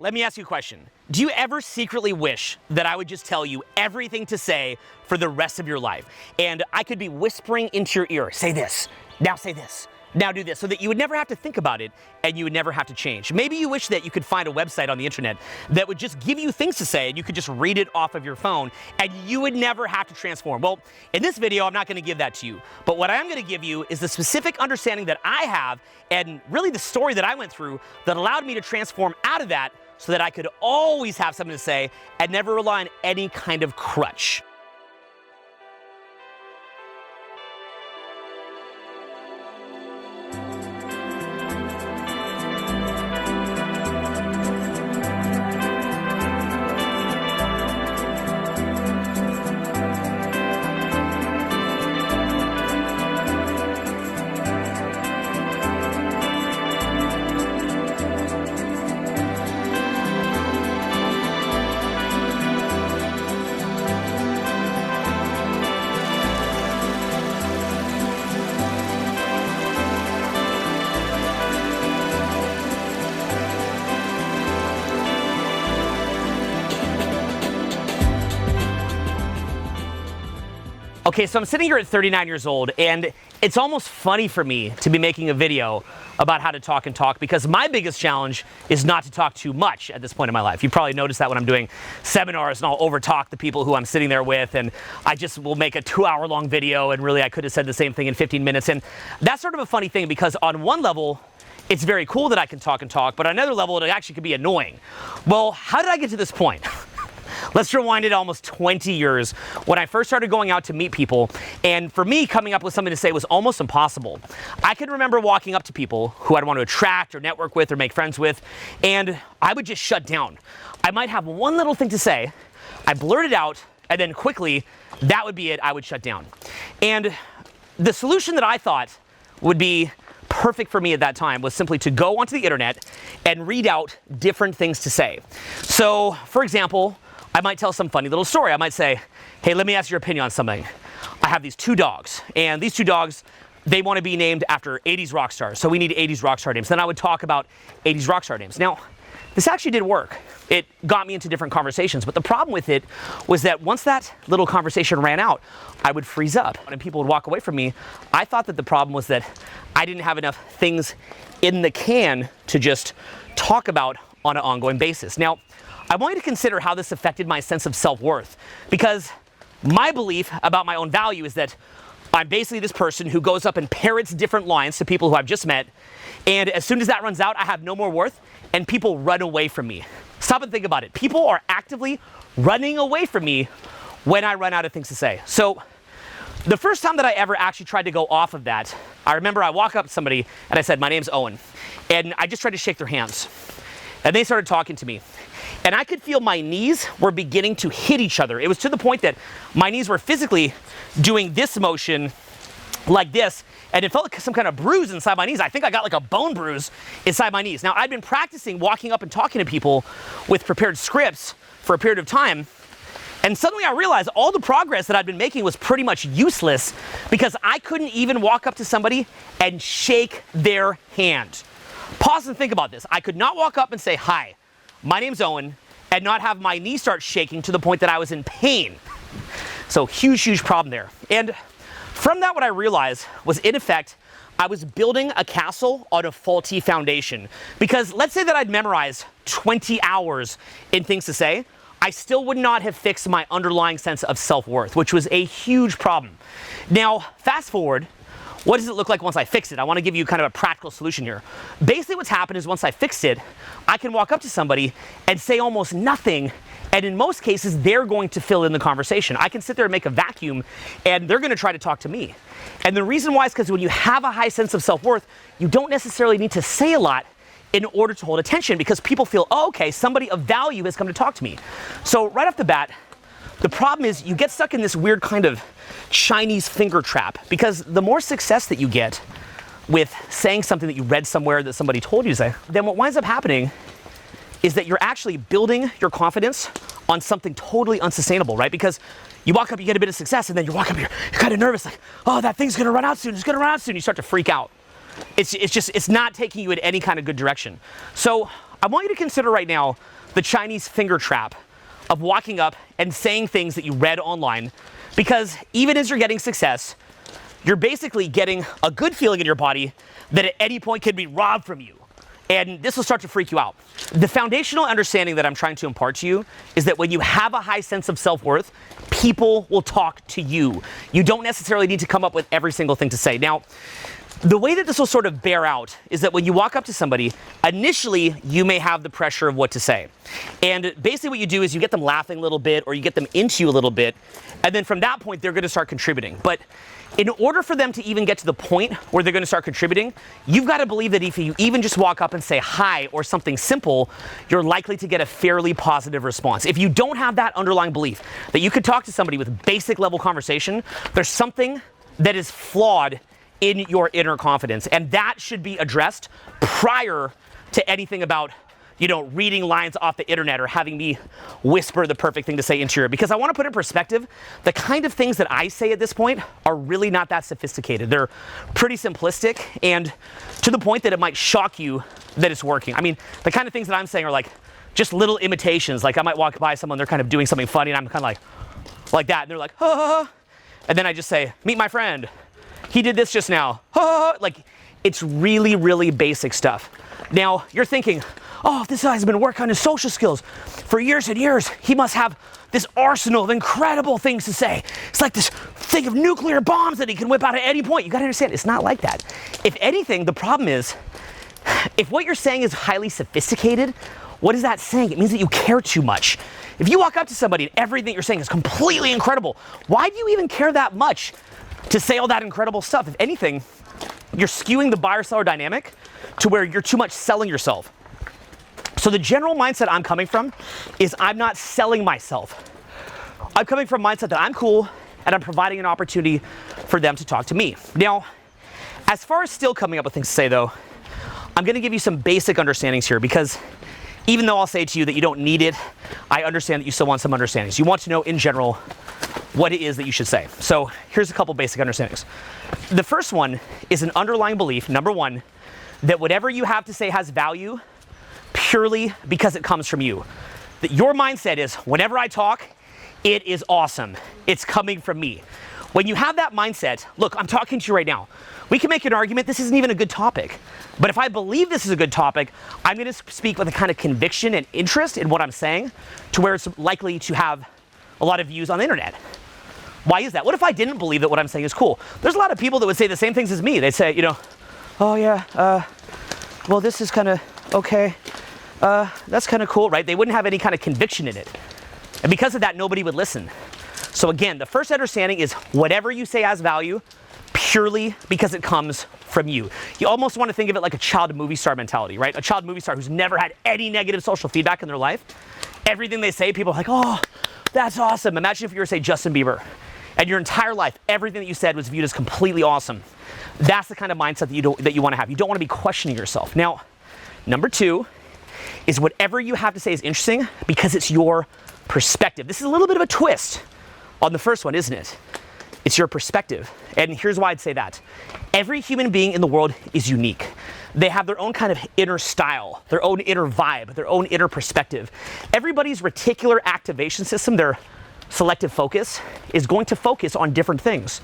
let me ask you a question. Do you ever secretly wish that I would just tell you everything to say for the rest of your life? And I could be whispering into your ear, say this, now say this, now do this, so that you would never have to think about it and you would never have to change. Maybe you wish that you could find a website on the internet that would just give you things to say and you could just read it off of your phone and you would never have to transform. Well, in this video, I'm not gonna give that to you, but what I am gonna give you is the specific understanding that I have and really the story that I went through that allowed me to transform out of that so that I could always have something to say and never rely on any kind of crutch. Okay, so I'm sitting here at 39 years old, and it's almost funny for me to be making a video about how to talk and talk because my biggest challenge is not to talk too much at this point in my life. You probably noticed that when I'm doing seminars and I'll overtalk the people who I'm sitting there with, and I just will make a 2-hour-long video, and really I could have said the same thing in 15 minutes. And that's sort of a funny thing because on one level, it's very cool that I can talk and talk, but on another level, it actually could be annoying. Well, how did I get to this point? Let's rewind it almost 20 years when I first started going out to meet people, and for me, coming up with something to say was almost impossible. I can remember walking up to people who I'd want to attract or network with or make friends with, and I would just shut down. I might have one little thing to say, I blurt it out, and then quickly, that would be it, I would shut down. And the solution that I thought would be perfect for me at that time was simply to go onto the internet and read out different things to say. So, for example, I might tell some funny little story. I might say, hey, let me ask your opinion on something. I have these 2 dogs, and these 2 dogs, they want to be named after 80s rock stars, so we need 80s rock star names. Then I would talk about 80s rock star names. Now, this actually did work. It got me into different conversations, but the problem with it was that once that little conversation ran out, I would freeze up and people would walk away from me. I thought that the problem was that I didn't have enough things in the can to just talk about on an ongoing basis. Now, I want you to consider how this affected my sense of self-worth, because my belief about my own value is that I'm basically this person who goes up and parrots different lines to people who I've just met, and as soon as that runs out, I have no more worth, and people run away from me. Stop and think about it. People are actively running away from me when I run out of things to say. So the first time that I ever actually tried to go off of that, I remember I walk up to somebody and I said, my name's Owen, and I just tried to shake their hands, and they started talking to me. And I could feel my knees were beginning to hit each other. It was to the point that my knees were physically doing this motion like this, and it felt like some kind of bruise inside my knees. I think I got like a bone bruise inside my knees. Now, I'd been practicing walking up and talking to people with prepared scripts for a period of time, and suddenly I realized all the progress that I'd been making was pretty much useless because I couldn't even walk up to somebody and shake their hand. Pause and think about this. I could not walk up and say, hi, my name's Owen, and not have my knee start shaking to the point that I was in pain. So huge problem there. And from that, what I realized was, in effect, I was building a castle on a faulty foundation. Because let's say that I'd memorized 20 hours in things to say, I still would not have fixed my underlying sense of self-worth, which was a huge problem. Now, fast forward, what does it look like once I fix it? I want to give you kind of a practical solution here. Basically what's happened is once I fixed it, I can walk up to somebody and say almost nothing, and in most cases, they're going to fill in the conversation. I can sit there and make a vacuum, and they're going to try to talk to me. And the reason why is because when you have a high sense of self-worth, you don't necessarily need to say a lot in order to hold attention because people feel, oh, okay, somebody of value has come to talk to me. So right off the bat, the problem is you get stuck in this weird kind of Chinese finger trap because the more success that you get with saying something that you read somewhere that somebody told you to say, then what winds up happening is that you're actually building your confidence on something totally unsustainable, right? Because you walk up, you get a bit of success, and then you walk up, you're kind of nervous, like, oh, that thing's gonna run out soon, it's gonna run out soon. You start to freak out. It's not taking you in any kind of good direction. So I want you to consider right now the Chinese finger trap of walking up and saying things that you read online, because even as you're getting success, you're basically getting a good feeling in your body that at any point could be robbed from you. And this will start to freak you out. The foundational understanding that I'm trying to impart to you is that when you have a high sense of self-worth, people will talk to you. You don't necessarily need to come up with every single thing to say. Now, the way that this will sort of bear out is that when you walk up to somebody, initially you may have the pressure of what to say. And basically what you do is you get them laughing a little bit, or you get them into you a little bit, and then from that point they're going to start contributing. But in order for them to even get to the point where they're going to start contributing, you've got to believe that if you even just walk up and say hi or something simple, you're likely to get a fairly positive response. If you don't have that underlying belief that you could talk to somebody with basic level conversation, there's something that is flawed in your inner confidence, and that should be addressed prior to anything about, you know, reading lines off the internet or having me whisper the perfect thing to say into your ear. Because I want to put in perspective, the kind of things that I say at this point are really not that sophisticated. They're pretty simplistic, and to the point that it might shock you that it's working. I mean, the kind of things that I'm saying are like just little imitations. Like I might walk by someone, they're kind of doing something funny, and I'm kind of like that, and they're like, ha. And then I just say, meet my friend. He did this just now. Like, it's really, really basic stuff. Now, you're thinking, oh, this guy's been working on his social skills for years and years. He must have this arsenal of incredible things to say. It's like this thing of nuclear bombs that he can whip out at any point. You gotta understand, it's not like that. If anything, the problem is, if what you're saying is highly sophisticated, what is that saying? It means that you care too much. If you walk up to somebody and everything you're saying is completely incredible, why do you even care that much to say all that incredible stuff? If anything, you're skewing the buyer-seller dynamic to where you're too much selling yourself. So the general mindset I'm coming from is I'm not selling myself. I'm coming from a mindset that I'm cool and I'm providing an opportunity for them to talk to me. Now, as far as still coming up with things to say though, I'm gonna give you some basic understandings here, because even though I'll say to you that you don't need it, I understand that you still want some understandings. You want to know in general what it is that you should say. So here's a couple basic understandings. The first one is an underlying belief, number one, that whatever you have to say has value purely because it comes from you. That your mindset is, whenever I talk, it is awesome. It's coming from me. When you have that mindset, look, I'm talking to you right now. We can make an argument, this isn't even a good topic. But if I believe this is a good topic, I'm gonna speak with a kind of conviction and interest in what I'm saying to where it's likely to have a lot of views on the internet. Why is that? What if I didn't believe that what I'm saying is cool? There's a lot of people that would say the same things as me. They'd say, you know, oh yeah, well this is kind of okay. That's kind of cool, right? They wouldn't have any kind of conviction in it. And because of that, nobody would listen. So again, the first understanding is whatever you say has value purely because it comes from you. You almost want to think of it like a child movie star mentality, right? A child movie star who's never had any negative social feedback in their life. Everything they say, people are like, oh, that's awesome. Imagine if you were, say, Justin Bieber, and your entire life, everything that you said was viewed as completely awesome. That's the kind of mindset that you want to have. You don't want to be questioning yourself. Now, number two is whatever you have to say is interesting because it's your perspective. This is a little bit of a twist on the first one, isn't it? It's your perspective. And here's why I'd say that. Every human being in the world is unique. They have their own kind of inner style, their own inner vibe, their own inner perspective. Everybody's reticular activation system, their selective focus, is going to focus on different things.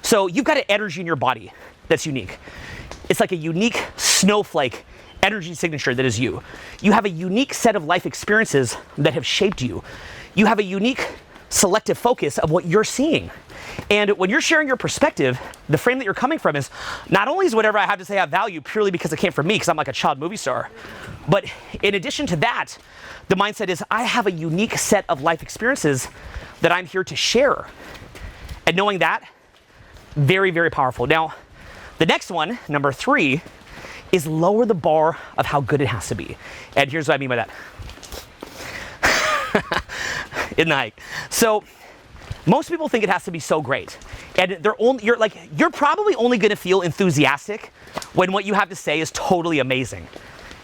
So you've got an energy in your body that's unique. It's like a unique snowflake energy signature that is you. You have a unique set of life experiences that have shaped you. You have a unique selective focus of what you're seeing. And when you're sharing your perspective, the frame that you're coming from is not only is whatever I have to say have value purely because it came from me, because I'm like a child movie star, but in addition to that, the mindset is I have a unique set of life experiences that I'm here to share. And knowing that, very, very powerful. Now, the next one, number three, is lower the bar of how good it has to be. And here's what I mean by that. Isn't that? So, most people think it has to be so great. And you're probably only gonna feel enthusiastic when what you have to say is totally amazing.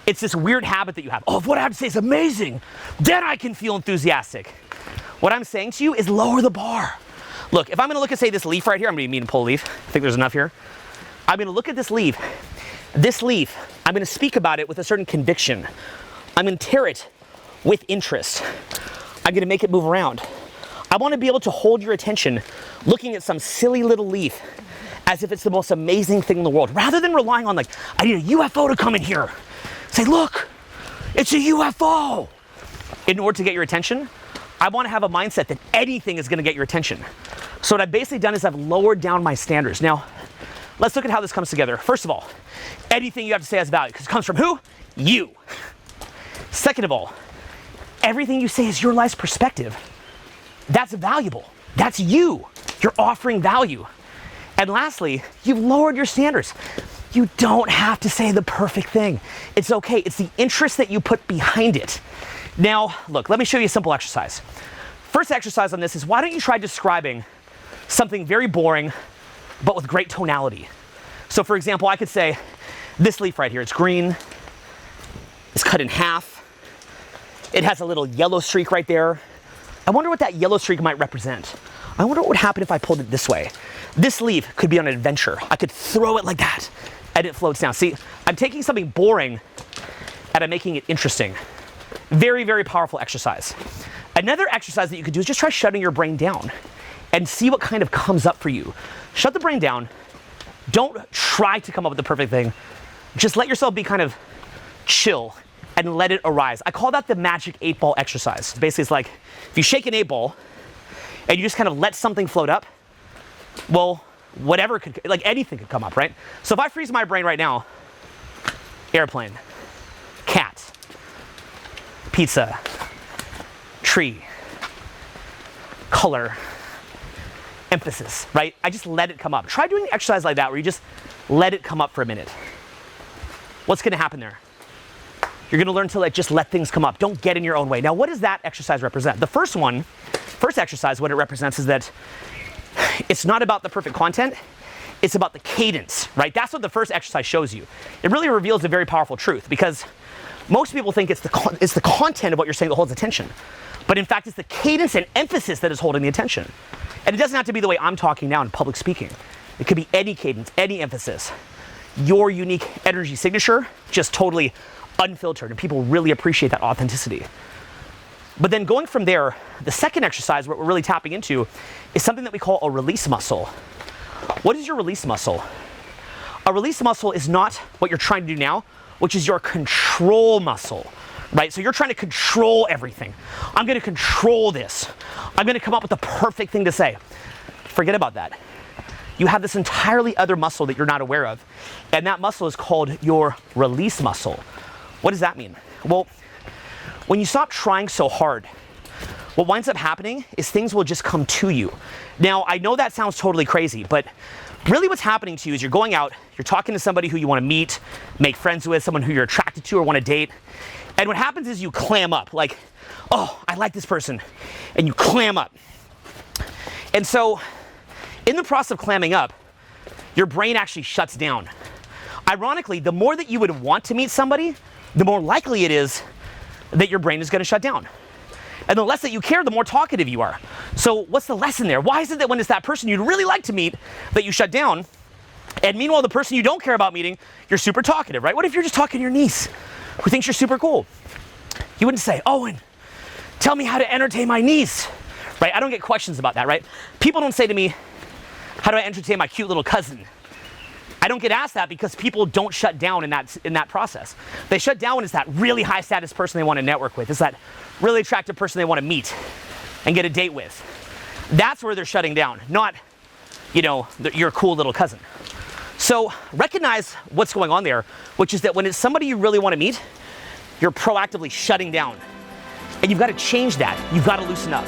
It's this weird habit that you have. Oh, if what I have to say is amazing, then I can feel enthusiastic. What I'm saying to you is lower the bar. Look, if I'm gonna look at, say, this leaf right here, I'm gonna mean to pull a leaf. I think there's enough here. I'm gonna look at this leaf. This leaf, I'm gonna speak about it with a certain conviction. I'm gonna tear it with interest. I'm gonna make it move around. I wanna be able to hold your attention looking at some silly little leaf as if it's the most amazing thing in the world, rather than relying on like, I need a UFO to come in here. Say, look, it's a UFO. In order to get your attention, I wanna have a mindset that anything is gonna get your attention. So what I've basically done is I've lowered down my standards. Now, let's look at how this comes together. First of all, anything you have to say has value, because it comes from who? You. Second of all, everything you say is your life's perspective. That's valuable. That's you. You're offering value. And lastly, you've lowered your standards. You don't have to say the perfect thing. It's okay. It's the interest that you put behind it. Now, look, let me show you a simple exercise. First exercise on this is, why don't you try describing something very boring, but with great tonality. So for example, I could say, this leaf right here, it's green, it's cut in half, it has a little yellow streak right there. I wonder what that yellow streak might represent. I wonder what would happen if I pulled it this way. This leaf could be on an adventure. I could throw it like that, and it floats down. See, I'm taking something boring, and I'm making it interesting. Very, very powerful exercise. Another exercise that you could do is just try shutting your brain down and see what kind of comes up for you. Shut the brain down. Don't try to come up with the perfect thing. Just let yourself be kind of chill and let it arise. I call that the magic 8-ball exercise. Basically, it's like if you shake an 8-ball and you just kind of let something float up, well, whatever could, like anything could come up, right? So if I freeze my brain right now, airplane, cat, pizza, tree, color, emphasis, right? I just let it come up. Try doing an exercise like that where you just let it come up for a minute. What's gonna happen there? You're gonna learn to like just let things come up. Don't get in your own way. Now, what does that exercise represent? The first exercise, what it represents is that it's not about the perfect content, it's about the cadence, right? That's what the first exercise shows you. It really reveals a very powerful truth, because most people think it's the content of what you're saying that holds attention. But in fact, it's the cadence and emphasis that is holding the attention. And it doesn't have to be the way I'm talking now in public speaking. It could be any cadence, any emphasis. Your unique energy signature, just totally unfiltered, and people really appreciate that authenticity. But then going from there, the second exercise, what we're really tapping into, is something that we call a release muscle. What is your release muscle? A release muscle is not what you're trying to do now, which is your control muscle, right? So you're trying to control everything. I'm gonna control this. I'm gonna come up with the perfect thing to say. Forget about that. You have this entirely other muscle that you're not aware of, and that muscle is called your release muscle. What does that mean? Well, when you stop trying so hard, what winds up happening is things will just come to you. Now, I know that sounds totally crazy, but really what's happening to you is you're going out, you're talking to somebody who you want to meet, make friends with, someone who you're attracted to or want to date, and what happens is you clam up, like, oh, I like this person, and you clam up. And so, in the process of clamming up, your brain actually shuts down. Ironically, the more that you would want to meet somebody, the more likely it is that your brain is going to shut down. And the less that you care, the more talkative you are. So what's the lesson there? Why is it that when it's that person you'd really like to meet that you shut down, and meanwhile the person you don't care about meeting, you're super talkative, right? What if you're just talking to your niece who thinks you're super cool? You wouldn't say, Owen, tell me how to entertain my niece, right? I don't get questions about that, right? People don't say to me, how do I entertain my cute little cousin? I don't get asked that because people don't shut down in that process. They shut down when it's that really high status person they want to network with. It's that really attractive person they want to meet and get a date with. That's where they're shutting down, not, your cool little cousin. So recognize what's going on there, which is that when it's somebody you really want to meet, you're proactively shutting down. And you've got to change that. You've got to loosen up.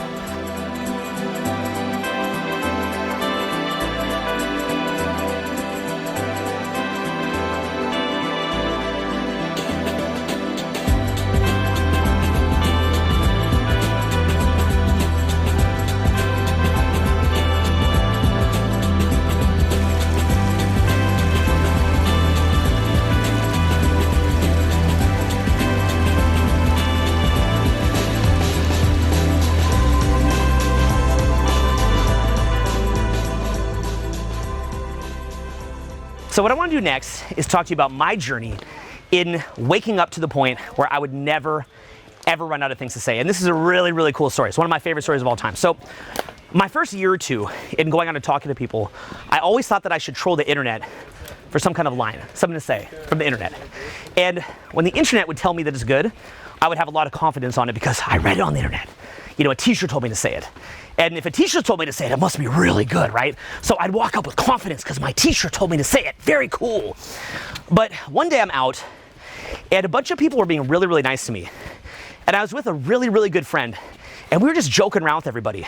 So what I want to do next is talk to you about my journey in waking up to the point where I would never, ever run out of things to say. And this is a really, really cool story. It's one of my favorite stories of all time. So my first year or two in going out and talking to people, I always thought that I should troll the internet for some kind of line, something to say from the internet. And when the internet would tell me that it's good, I would have a lot of confidence on it because I read it on the internet. You know, a teacher told me to say it. And if a teacher told me to say it, it must be really good, right? So I'd walk up with confidence because my teacher told me to say it. Very cool. But one day I'm out, and a bunch of people were being really, really nice to me. And I was with a really, really good friend, and we were just joking around with everybody.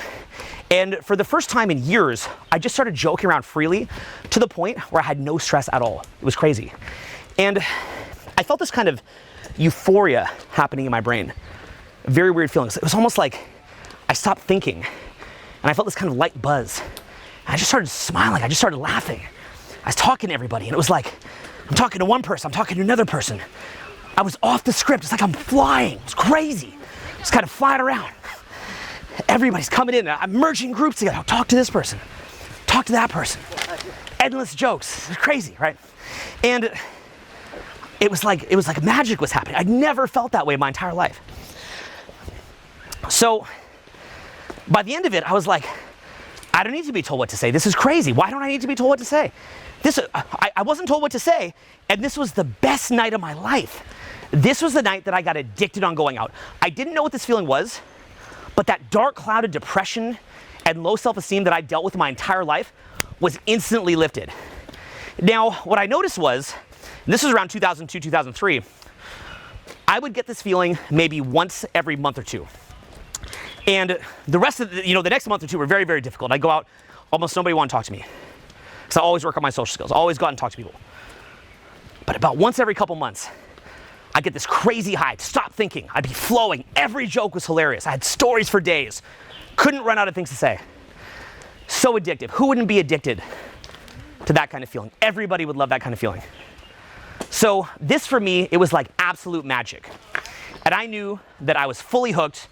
And for the first time in years, I just started joking around freely to the point where I had no stress at all. It was crazy. And I felt this kind of euphoria happening in my brain. A very weird feeling. It was almost like I stopped thinking, and I felt this kind of light buzz. And I just started smiling. I just started laughing. I was talking to everybody, and it was like, I'm talking to one person, I'm talking to another person. I was off the script. It's like I'm flying. It was crazy. Just kind of flying around. Everybody's coming in. I'm merging groups together. I'll talk to this person, talk to that person. Endless jokes. It's crazy, right? And it was like magic was happening. I'd never felt that way in my entire life. So by the end of it, I was like, I don't need to be told what to say. This is crazy. Why don't I need to be told what to say? I wasn't told what to say, and this was the best night of my life. This was the night that I got addicted on going out. I didn't know what this feeling was, but that dark cloud of depression and low self-esteem that I dealt with my entire life was instantly lifted. Now, what I noticed was, and this was around 2002, 2003, I would get this feeling maybe once every month or two. And the rest of the next month or two were very, very difficult. I'd go out, almost nobody wanted to talk to me. Because I always work on my social skills, always go out and talk to people. But about once every couple months, I'd get this crazy high, stop thinking, I'd be flowing, every joke was hilarious, I had stories for days, couldn't run out of things to say. So addictive. Who wouldn't be addicted to that kind of feeling? Everybody would love that kind of feeling. So this for me, it was like absolute magic. And I knew that I was fully hooked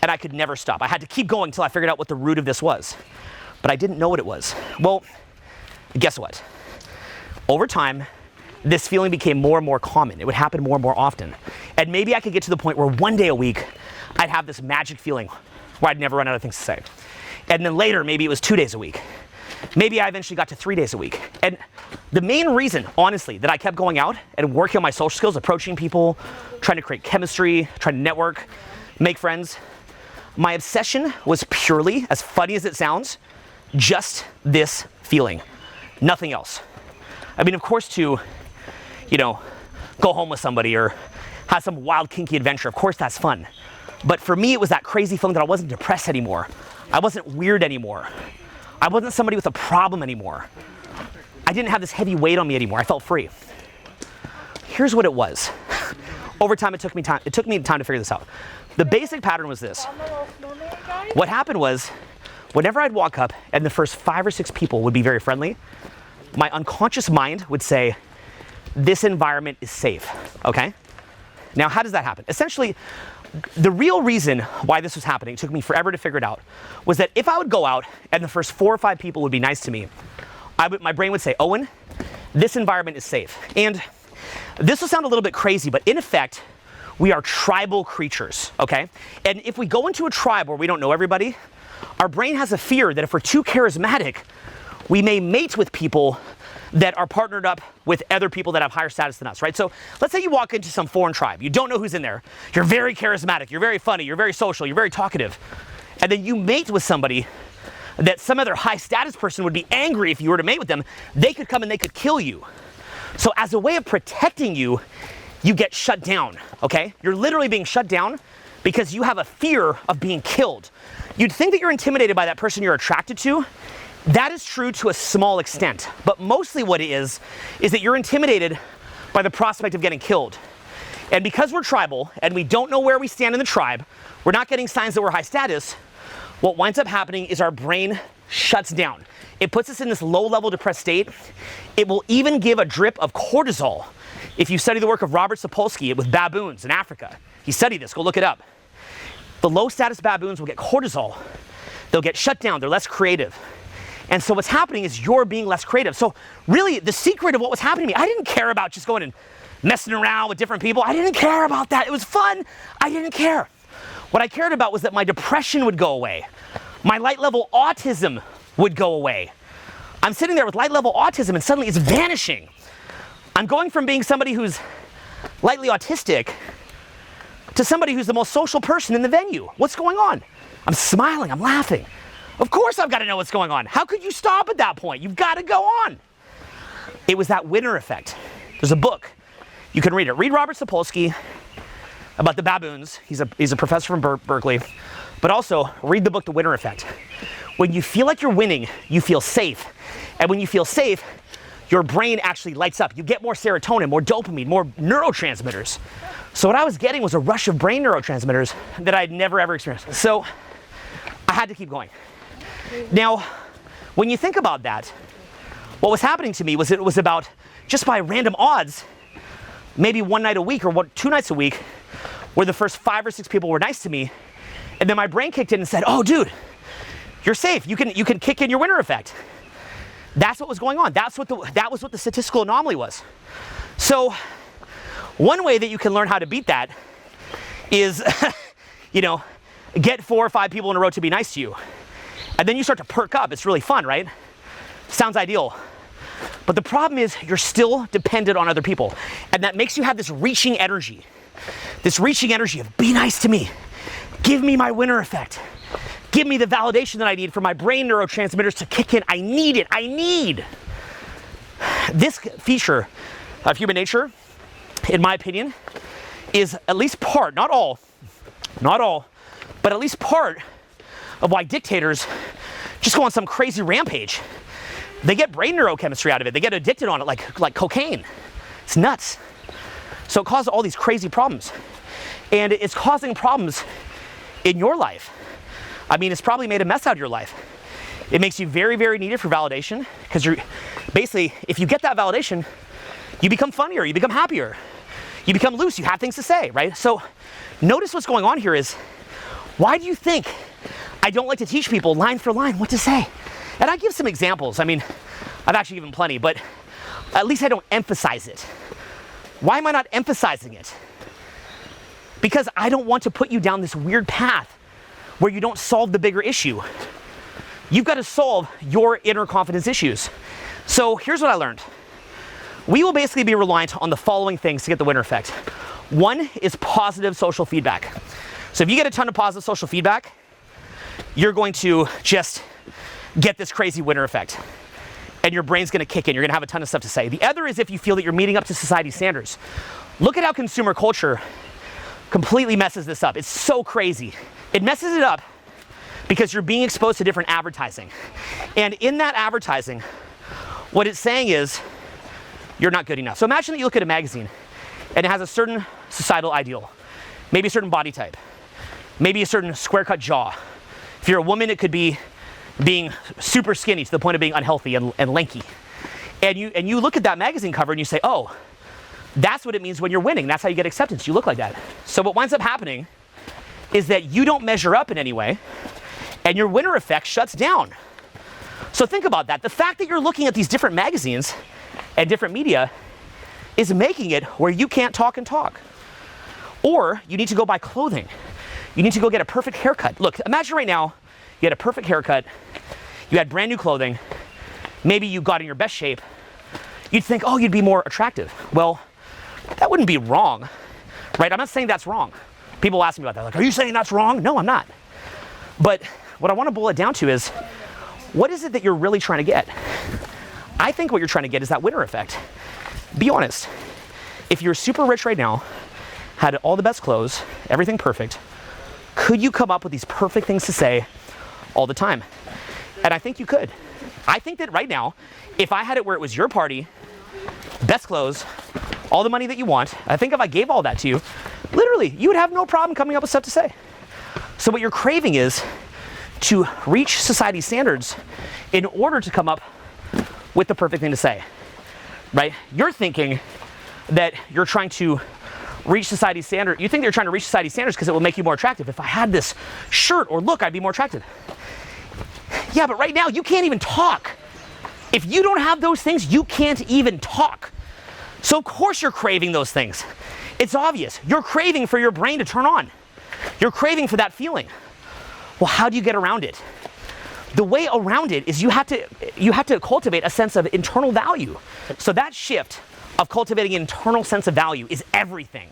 and I could never stop. I had to keep going until I figured out what the root of this was. But I didn't know what it was. Well, guess what? Over time, this feeling became more and more common. It would happen more and more often. And maybe I could get to the point where one day a week, I'd have this magic feeling where I'd never run out of things to say. And then later, maybe it was 2 days a week. Maybe I eventually got to 3 days a week. And the main reason, honestly, that I kept going out and working on my social skills, approaching people, trying to create chemistry, trying to network, make friends, my obsession was purely, as funny as it sounds, just this feeling. Nothing else. I mean, of course, to, go home with somebody or have some wild, kinky adventure, of course that's fun. But for me, it was that crazy feeling that I wasn't depressed anymore. I wasn't weird anymore. I wasn't somebody with a problem anymore. I didn't have this heavy weight on me anymore. I felt free. Here's what it was. Over time, it took me time to figure this out. The basic pattern was this. What happened was, whenever I'd walk up and the first 5 or 6 people would be very friendly, my unconscious mind would say, this environment is safe, okay? Now, how does that happen? Essentially, the real reason why this was happening, it took me forever to figure it out, was that if I would go out and the first 4 or 5 people would be nice to me, my brain would say, Owen, this environment is safe. And this will sound a little bit crazy, but in effect, we are tribal creatures, okay? And if we go into a tribe where we don't know everybody, our brain has a fear that if we're too charismatic, we may mate with people that are partnered up with other people that have higher status than us, right? So let's say you walk into some foreign tribe. You don't know who's in there. You're very charismatic. You're very funny. You're very social. You're very talkative. And then you mate with somebody that some other high status person would be angry if you were to mate with them. They could come and they could kill you. So as a way of protecting you, you get shut down, okay? You're literally being shut down because you have a fear of being killed. You'd think that you're intimidated by that person you're attracted to. That is true to a small extent, but mostly what it is that you're intimidated by the prospect of getting killed. And because we're tribal and we don't know where we stand in the tribe, we're not getting signs that we're high status, what winds up happening is our brain shuts down. It puts us in this low-level depressed state. It will even give a drip of cortisol. If you study the work of Robert Sapolsky with baboons in Africa, he studied this, go look it up. The low-status baboons will get cortisol. They'll get shut down, they're less creative. And so what's happening is you're being less creative. So really, the secret of what was happening to me, I didn't care about just going and messing around with different people. I didn't care about that. It was fun. I didn't care. What I cared about was that my depression would go away. My light level autism would go away. I'm sitting there with light level autism and suddenly it's vanishing. I'm going from being somebody who's lightly autistic to somebody who's the most social person in the venue. What's going on? I'm smiling, I'm laughing. Of course I've got to know what's going on. How could you stop at that point? You've got to go on. It was that winner effect. There's a book. You can read it. Read Robert Sapolsky about the baboons. He's a professor from Berkeley. But also, read the book, The Winner Effect. When you feel like you're winning, you feel safe. And when you feel safe, your brain actually lights up. You get more serotonin, more dopamine, more neurotransmitters. So what I was getting was a rush of brain neurotransmitters that I'd never ever experienced. So I had to keep going. Now, when you think about that, what was happening to me was it was about, just by random odds, maybe one night a week or 2 nights a week, where the first 5 or 6 people were nice to me, and then my brain kicked in and said, oh dude, you're safe. You can kick in your winner effect. That's what was going on. That was what the statistical anomaly was. So one way that you can learn how to beat that is, get 4 or 5 people in a row to be nice to you. And then you start to perk up. It's really fun, right? Sounds ideal. But the problem is you're still dependent on other people. And that makes you have this reaching energy. This reaching energy of be nice to me. Give me my winner effect. Give me the validation that I need for my brain neurotransmitters to kick in. I need it. I need. This feature of human nature, in my opinion, is at least part, not all, but at least part of why dictators just go on some crazy rampage. They get brain neurochemistry out of it. They get addicted on it like cocaine. It's nuts. So it causes all these crazy problems. And it's causing problems in your life. I mean, it's probably made a mess out of your life. It makes you very, very needed for validation, because you're basically, if you get that validation, you become funnier, you become happier, you become loose, you have things to say, right? So notice what's going on here is, why do you think I don't like to teach people line for line what to say? And I give some examples. I mean, I've actually given plenty, but at least I don't emphasize it. Why am I not emphasizing it? Because I don't want to put you down this weird path where you don't solve the bigger issue. You've got to solve your inner confidence issues. So here's what I learned. We will basically be reliant on the following things to get the winner effect. One is positive social feedback. So if you get a ton of positive social feedback, you're going to just get this crazy winner effect. And your brain's going to kick in. You're going to have a ton of stuff to say. The other is if you feel that you're meeting up to society's standards. Look at how consumer culture completely messes this up. It's so crazy. It messes it up because you're being exposed to different advertising. And in that advertising, what it's saying is, you're not good enough. So imagine that you look at a magazine and it has a certain societal ideal, maybe a certain body type, maybe a certain square cut jaw. If you're a woman, it could be being super skinny to the point of being unhealthy and lanky. And you look at that magazine cover and you say, oh, that's what it means when you're winning. That's how you get acceptance. You look like that. So what winds up happening is that you don't measure up in any way, and your winner effect shuts down. So think about that. The fact that you're looking at these different magazines and different media is making it where you can't talk and talk. Or you need to go buy clothing. You need to go get a perfect haircut. Look, imagine right now, you had a perfect haircut, you had brand new clothing, maybe you got in your best shape, you'd think, oh, you'd be more attractive. Well, that wouldn't be wrong, right? I'm not saying that's wrong. People ask me about that, like, are you saying that's wrong? No, I'm not. But what I want to boil it down to is, what is it that you're really trying to get? I think what you're trying to get is that winner effect. Be honest. If you're super rich right now, had all the best clothes, everything perfect, could you come up with these perfect things to say all the time? And I think you could. I think that right now, if I had it where it was your party, best clothes, all the money that you want, I think if I gave all that to you, literally, you would have no problem coming up with stuff to say. So what you're craving is to reach society's standards in order to come up with the perfect thing to say, right? You're thinking that you're trying to reach society's standard. You think you're trying to reach society's standards because it will make you more attractive. If I had this shirt or look, I'd be more attractive. Yeah, but right now you can't even talk. If you don't have those things, you can't even talk. So of course you're craving those things. It's obvious. You're craving for your brain to turn on. You're craving for that feeling. Well, how do you get around it? The way around it is you have to cultivate a sense of internal value. So that shift of cultivating an internal sense of value is everything.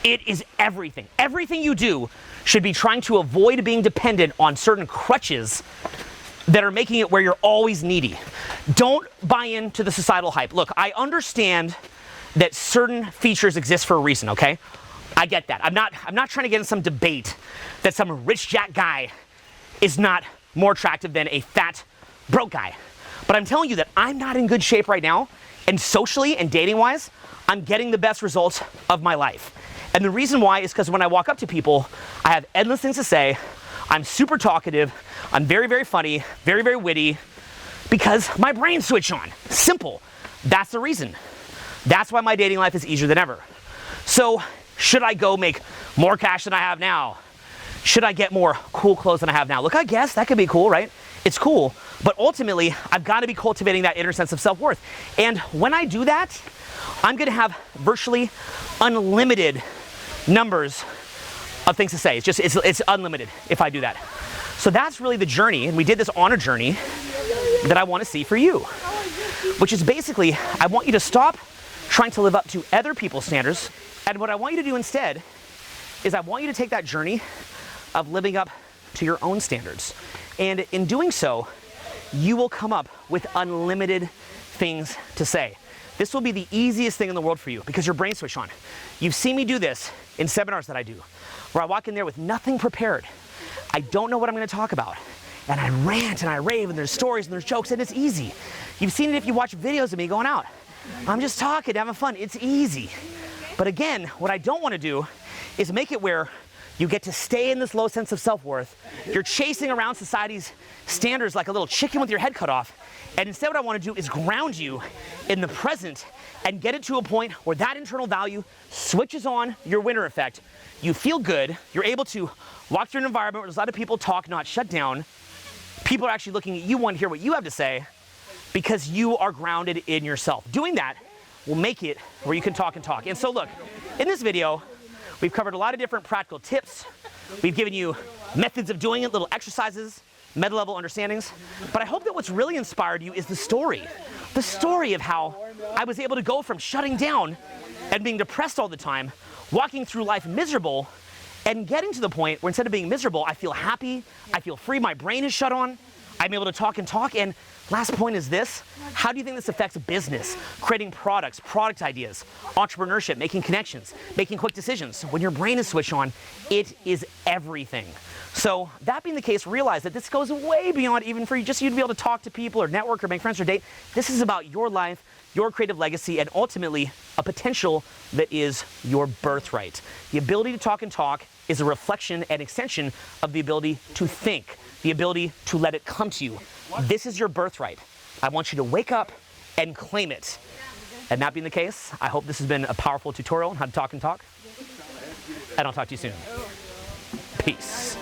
It is everything. Everything you do should be trying to avoid being dependent on certain crutches that are making it where you're always needy. Don't buy into the societal hype. Look, I understand that certain features exist for a reason, okay? I get that. I'm not trying to get in some debate that some rich jack guy is not more attractive than a fat broke guy. But I'm telling you that I'm not in good shape right now, and socially and dating wise, I'm getting the best results of my life. And the reason why is because when I walk up to people, I have endless things to say. I'm super talkative. I'm very, very funny, very, very witty, because my brain's switched on. Simple. That's the reason. That's why my dating life is easier than ever. So should I go make more cash than I have now? Should I get more cool clothes than I have now? Look, I guess that could be cool, right? It's cool, but ultimately, I've got to be cultivating that inner sense of self-worth. And when I do that, I'm gonna have virtually unlimited numbers of things to say. It's unlimited if I do that. So that's really the journey, and we did this on a journey that I want to see for you, which is basically, I want you to stop trying to live up to other people's standards, and what I want you to do instead is I want you to take that journey of living up to your own standards. And in doing so, you will come up with unlimited things to say. This will be the easiest thing in the world for you because your brain switched on. You've seen me do this in seminars that I do, where I walk in there with nothing prepared. I don't know what I'm going to talk about. And I rant and I rave, and there's stories and there's jokes, and it's easy. You've seen it if you watch videos of me going out. I'm just talking, having fun. It's easy. But again, what I don't want to do is make it where you get to stay in this low sense of self-worth. You're chasing around society's standards like a little chicken with your head cut off. And instead what I want to do is ground you in the present and get it to a point where that internal value switches on your winner effect. You feel good. You're able to walk through an environment where there's a lot of people talk, not shut down. People are actually looking at you, want to hear what you have to say because you are grounded in yourself. Doing that will make it where you can talk and talk. And so look, in this video, we've covered a lot of different practical tips. We've given you methods of doing it, little exercises, meta-level understandings. But I hope that what's really inspired you is the story of how I was able to go from shutting down and being depressed all the time, walking through life miserable, and getting to the point where instead of being miserable, I feel happy, I feel free, my brain is shut on, I'm able to talk and talk. And last point is this: how do you think this affects business, creating products, product ideas, entrepreneurship, making connections, making quick decisions? When your brain is switched on, it is everything. So that being the case, realize that this goes way beyond even for you to be able to talk to people or network or make friends or date. This is about your life, your creative legacy, and ultimately a potential that is your birthright. The ability to talk and talk is a reflection and extension of the ability to think, the ability to let it come to you. This is your birthright. I want you to wake up and claim it. And that being the case, I hope this has been a powerful tutorial on how to talk and talk. And I'll talk to you soon. Peace.